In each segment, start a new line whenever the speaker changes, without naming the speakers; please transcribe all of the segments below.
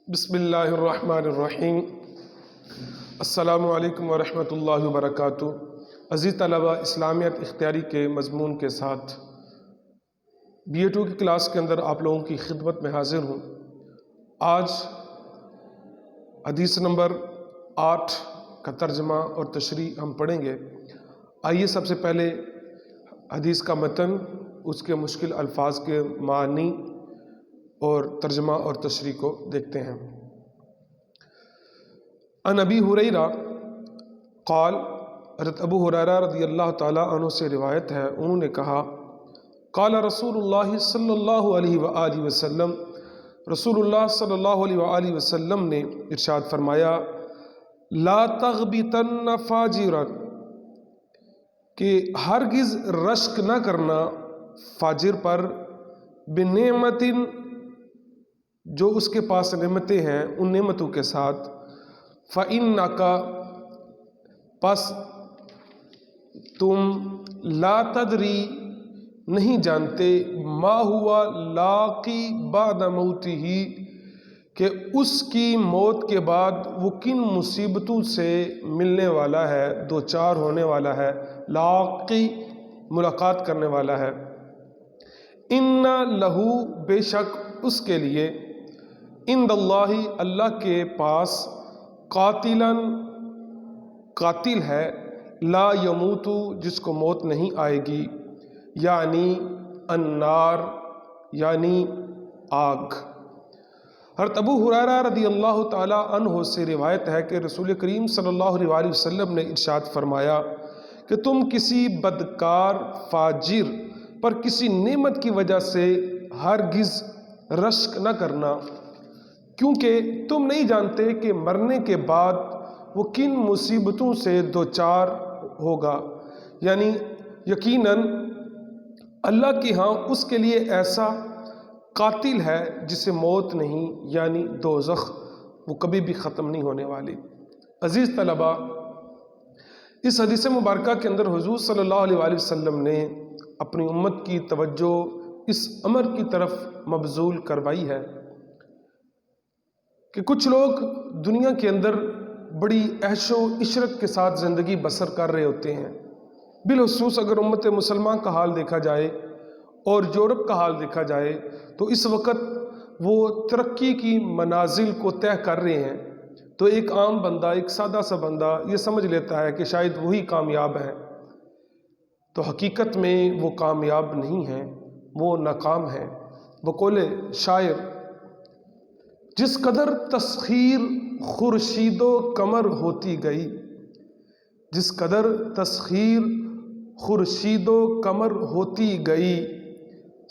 بسم اللہ الرحمن الرحیم۔ السلام علیکم ورحمۃ اللہ وبرکاتہ۔ عزیز طلبہ، اسلامیات اختیاری کے مضمون کے ساتھ BA2 کی کلاس کے اندر آپ لوگوں کی خدمت میں حاضر ہوں۔ آج حدیث نمبر 8 کا ترجمہ اور تشریح ہم پڑھیں گے۔ آئیے سب سے پہلے حدیث کا متن، اس کے مشکل الفاظ کے معنی اور ترجمہ اور تشریح کو دیکھتے ہیں۔ عن ابی ہریرہ قال، حضرت ابو ہریرہ رضی اللہ تعالیٰ عنہ سے روایت ہے، انہوں نے کہا قال رسول اللہ صلی اللہ علیہ وآلہ وسلم، رسول اللہ صلی اللہ علیہ وآلہ وسلم نے ارشاد فرمایا، لا تغبطن فاجرا، کہ ہرگز رشک نہ کرنا فاجر پر، بنعمت، جو اس کے پاس نعمتیں ہیں ان نعمتوں کے ساتھ، فَإِنَّكَ، پس تم، لا تدری، نہیں جانتے، ما ہوا لاقی بعد موتہ، کہ اس کی موت کے بعد وہ کن مصیبتوں سے ملنے والا ہے، دو چار ہونے والا ہے۔ لاقی ملاقات کرنے والا ہے۔ ان لہو، بے شک اس کے لیے، عند اللہ، اللہ کے پاس، قاتلاً، قاتل ہے، لا یموت، جس کو موت نہیں آئے گی، یعنی النار، یعنی آگ۔ حضرت ابو ہریرہ رضی اللہ تعالیٰ عنہ سے روایت ہے کہ رسول کریم صلی اللہ علیہ وسلم نے ارشاد فرمایا کہ تم کسی بدکار فاجر پر کسی نعمت کی وجہ سے ہرگز رشک نہ کرنا، کیونکہ تم نہیں جانتے کہ مرنے کے بعد وہ کن مصیبتوں سے دوچار ہوگا، یعنی یقیناً اللہ کے ہاں اس کے لیے ایسا قاتل ہے جسے موت نہیں، یعنی دوزخ، وہ کبھی بھی ختم نہیں ہونے والی۔ عزیز طلبہ، اس حدیث مبارکہ کے اندر حضور صلی اللہ علیہ وآلہ وسلم نے اپنی امت کی توجہ اس امر کی طرف مبذول کروائی ہے کہ کچھ لوگ دنیا کے اندر بڑی عیش و عشرت کے ساتھ زندگی بسر کر رہے ہوتے ہیں۔ بالخصوص اگر امت مسلمان کا حال دیکھا جائے اور یورپ کا حال دیکھا جائے تو اس وقت وہ ترقی کی منازل کو طے کر رہے ہیں، تو ایک عام بندہ، ایک سادہ سا بندہ یہ سمجھ لیتا ہے کہ شاید وہی کامیاب ہے، تو حقیقت میں وہ کامیاب نہیں ہیں، وہ ناکام ہیں۔ بقول شاعر، جس قدر تسخیر خورشید و قمر ہوتی گئی، جس قدر تسخیر خورشید و قمر ہوتی گئی،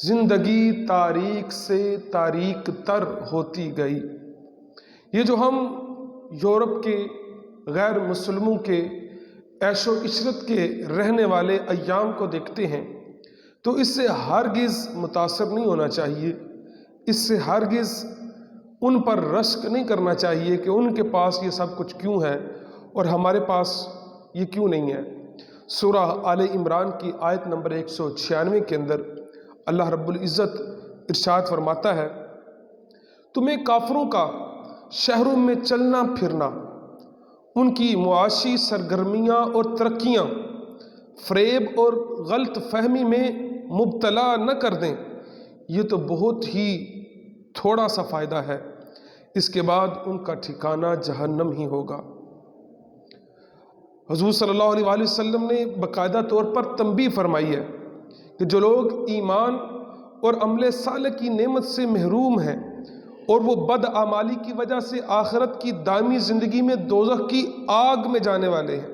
زندگی تاریک سے تاریک تر ہوتی گئی۔ یہ جو ہم یورپ کے غیر مسلموں کے عیش و عشرت کے رہنے والے ایام کو دیکھتے ہیں تو اس سے ہرگز متاثر نہیں ہونا چاہیے، اس سے ہرگز ان پر رشک نہیں کرنا چاہیے کہ ان کے پاس یہ سب کچھ کیوں ہے اور ہمارے پاس یہ کیوں نہیں ہے۔ سورہ آل عمران کی آیت نمبر 196 کے اندر اللہ رب العزت ارشاد فرماتا ہے، تمہیں کافروں کا شہروں میں چلنا پھرنا، ان کی معاشی سرگرمیاں اور ترقیاں فریب اور غلط فہمی میں مبتلا نہ کر دیں، یہ تو بہت ہی تھوڑا سا فائدہ ہے، اس کے بعد ان کا ٹھکانہ جہنم ہی ہوگا۔ حضور صلی اللہ علیہ وآلہ وسلم نے باقاعدہ طور پر تنبیہ فرمائی ہے کہ جو لوگ ایمان اور عمل صالح کی نعمت سے محروم ہیں اور وہ بدعمالی کی وجہ سے آخرت کی دائمی زندگی میں دوزخ کی آگ میں جانے والے ہیں،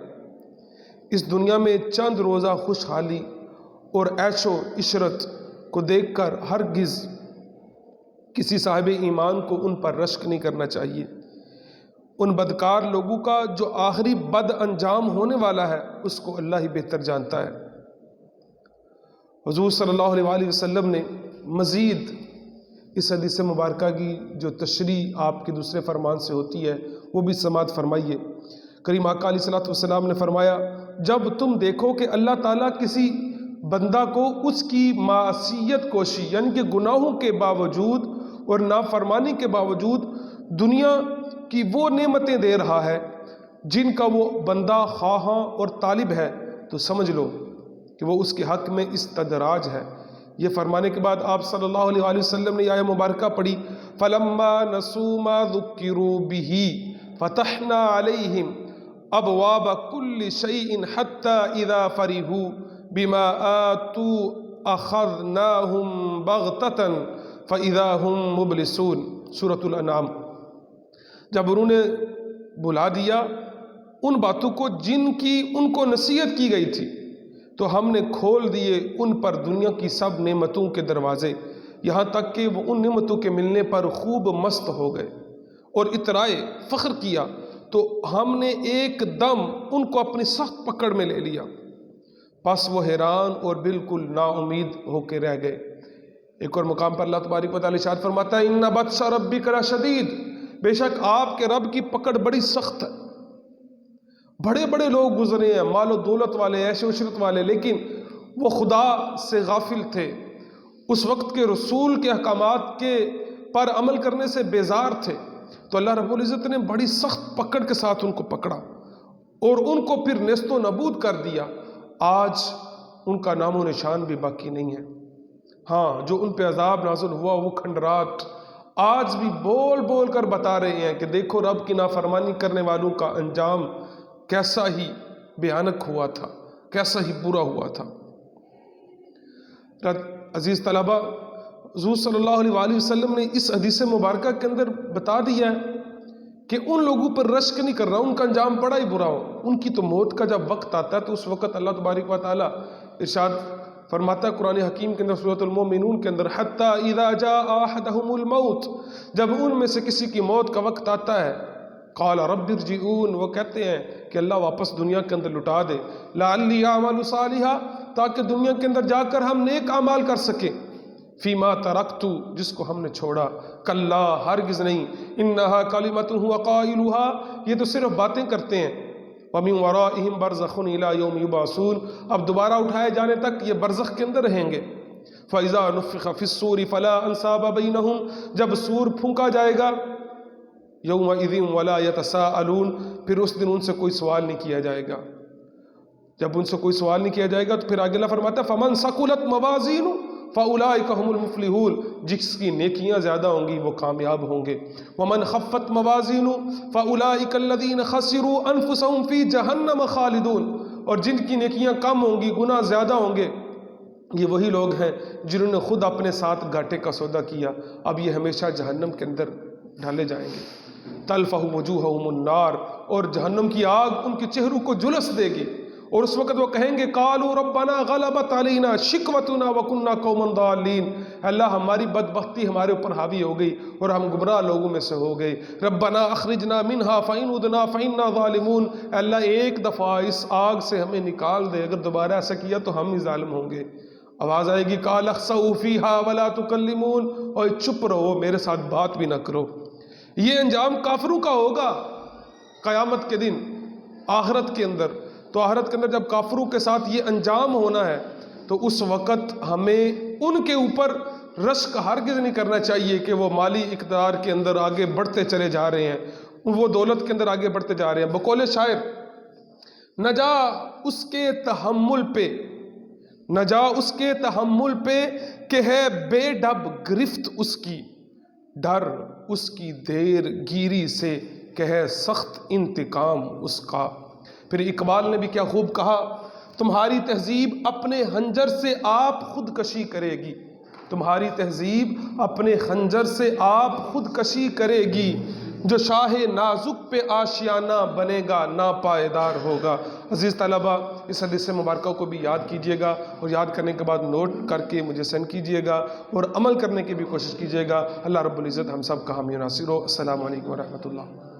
اس دنیا میں چند روزہ خوشحالی اور عیش و عشرت کو دیکھ کر ہرگز کسی صاحب ایمان کو ان پر رشک نہیں کرنا چاہیے۔ ان بدکار لوگوں کا جو آخری بد انجام ہونے والا ہے اس کو اللہ ہی بہتر جانتا ہے۔ حضور صلی اللہ علیہ وآلہ وسلم نے مزید اس حدیث مبارکہ کی جو تشریح آپ کے دوسرے فرمان سے ہوتی ہے وہ بھی سماعت فرمائیے۔ کریم آقا علیہ الصلوۃ والسلام نے فرمایا، جب تم دیکھو کہ اللہ تعالیٰ کسی بندہ کو اس کی معصیت کوشی، یعنی کہ گناہوں کے باوجود اور نافرمانی کے باوجود دنیا کی وہ نعمتیں دے رہا ہے جن کا وہ بندہ خواہاں اور طالب ہے، تو سمجھ لو کہ وہ اس کے حق میں استدراج ہے۔ یہ فرمانے کے بعد آپ صلی اللہ علیہ وآلہ وسلم نے آیہ مبارکہ پڑھی، فَلَمَّا نَسُوا مَا ذُكِّرُوا بِهِ فَتَحْنَا عَلَيْهِمْ أَبْوَابَ كُلِّ شَيْءٍ حَتَّى إِذَا فَرِحُوا بِمَا آتُوا أَخَذْنَاهُمْ بَغْتَةً فَإِذَا هُمْ مُبْلِسُونَ۔ سورۃ الانعام۔ جب انہوں نے بلا دیا ان باتوں کو جن کی ان کو نصیحت کی گئی تھی، تو ہم نے کھول دیے ان پر دنیا کی سب نعمتوں کے دروازے، یہاں تک کہ وہ ان نعمتوں کے ملنے پر خوب مست ہو گئے اور اترائے، فخر کیا، تو ہم نے ایک دم ان کو اپنی سخت پکڑ میں لے لیا، پس وہ حیران اور بالکل نا امید ہو کے رہ گئے۔ ایک اور مقام پر اللہ تبارک و تعالیٰ ارشاد فرماتا ہے، اِنَّ بَطْشَ رَبِّكَ لَشَدِيدٌ، بے شک آپ کے رب کی پکڑ بڑی سخت ہے۔ بڑے بڑے لوگ گزرے ہیں، مال و دولت والے، عیش و عشرت والے، لیکن وہ خدا سے غافل تھے، اس وقت کے رسول کے احکامات کے پر عمل کرنے سے بیزار تھے، تو اللہ رب العزت نے بڑی سخت پکڑ کے ساتھ ان کو پکڑا اور ان کو پھر نیست و نابود کر دیا۔ آج ان کا نام و نشان بھی باقی نہیں ہے۔ ہاں، جو ان پہ عذاب نازل ہوا وہ کھنڈرات آج بھی بول بول کر بتا رہے ہیں کہ دیکھو رب کی نافرمانی کرنے والوں کا انجام کیسا ہی بھیانک ہوا تھا، کیسا ہی برا ہوا تھا۔ عزیز طلبہ، حضور صلی اللہ علیہ وآلہ وسلم نے اس حدیث مبارکہ کے اندر بتا دیا ہے کہ ان لوگوں پر رشک نہیں کر رہا، ان کا انجام بڑا ہی برا ہو۔ ان کی تو موت کا جب وقت آتا ہے تو اس وقت اللہ تبارک و تعالیٰ ارشاد فرماتا ہے قرآن حکیم کے اندر سورۃ المومنون کے اندر، حتیٰ اذا جاء احدهم الموت، جب ان میں سے کسی کی موت کا وقت آتا ہے، قال رب ارجعون، وہ کہتے ہیں کہ اللہ واپس دنیا کے اندر لٹا دے، لعلی اعمل صالحا، تاکہ دنیا کے اندر جا کر ہم نیک اعمال کر سکیں، فیما ترکت، جس کو ہم نے چھوڑا، کلا، ہرگز نہیں، انہا کلمۃ هو قائلها، یہ تو صرف باتیں کرتے ہیں، وَمِن وَرَائِهِمْ بَرْزَخٌ إِلَىٰ يَوْمِ يُبْعَثُونَ، اب دوبارہ اٹھائے جانے تک یہ برزخ کے اندر رہیں گے۔ فَإِذَا نُفِخَ فِي الصُّورِ فَلَا أَنْسَابَ بَيْنَهُمْ، جب سور پھونکا جائے گا، يَوْمَئِذٍ وَلَا يَتَسَاءَلُونَ، پھر اس دن ان سے کوئی سوال نہیں کیا جائے گا۔ جب ان سے کوئی سوال نہیں کیا جائے گا تو پھر آگے اللہ فرماتا ہے فَمَنْ ثَقُلَتْ مَوَازِينُهُ فَأُولَٰئِكَ هُمُ الْمُفْلِحُونَ، جس کی نیکیاں زیادہ ہوں گی وہ کامیاب ہوں گے۔ وَمَنْ خَفَّتْ مَوَازِينُهُ فَأُولَٰئِكَ الَّذِينَ خَسِرُوا أَنفُسَهُمْ فِي جَهَنَّمَ خَالِدُونَ، اور جن کی نیکیاں کم ہوں گی، گناہ زیادہ ہوں گے، یہ وہی لوگ ہیں جنہوں نے خود اپنے ساتھ گھاٹے کا سودا کیا، اب یہ ہمیشہ جہنم کے اندر ڈالے جائیں گے۔ تَلْفَحُ وُجُوهَهُمُ النَّارُ، اور جہنم کی آگ ان کے چہروں کو جلس دے گی، اور اس وقت وہ کہیں گے قالوا ربنا غلبت علینا شقوتنا وکنا قوما ضالین، اللہ ہماری بدبختی ہمارے اوپر حاوی ہو گئی اور ہم گمراہ لوگوں میں سے ہو گئے۔ ربنا اخرجنا منها فإن عدنا فإنا ظالمون، اللہ ایک دفعہ اس آگ سے ہمیں نکال دے، اگر دوبارہ ایسا کیا تو ہم ہی ظالم ہوں گے۔ آواز آئے گی قال اخسؤوا فيها ولا تكلمون، اور چپ رہو، میرے ساتھ بات بھی نہ کرو۔ یہ انجام کافروں کا ہوگا قیامت کے دن، آخرت کے اندر۔ تو آخرت کے اندر جب کافروں کے ساتھ یہ انجام ہونا ہے تو اس وقت ہمیں ان کے اوپر رشک ہرگز نہیں کرنا چاہیے کہ وہ مالی اقتدار کے اندر آگے بڑھتے چلے جا رہے ہیں، وہ دولت کے اندر آگے بڑھتے جا رہے ہیں۔ بقول شاعر، نہ جا اس کے تحمل پہ، نہ جا اس کے تحمل پہ کہ ہے بے ڈب گرفت اس کی، ڈر اس کی دیر گیری سے کہ ہے سخت انتقام اس کا۔ پھر اقبال نے بھی کیا خوب کہا، تمہاری تہذیب اپنے خنجر سے آپ خودکشی کرے گی، تمہاری تہذیب اپنے خنجر سے آپ خودکشی کرے گی، جو شاہ نازک پہ آشیانہ بنے گا ناپائیدار ہوگا۔ عزیز طلبہ، اس حدیث مبارکہ کو بھی یاد کیجئے گا، اور یاد کرنے کے بعد نوٹ کر کے مجھے سینڈ کیجئے گا اور عمل کرنے کی بھی کوشش کیجئے گا۔ اللہ رب العزت ہم سب کا حامی و ناصر ہو۔ السلام علیکم ورحمۃ اللہ۔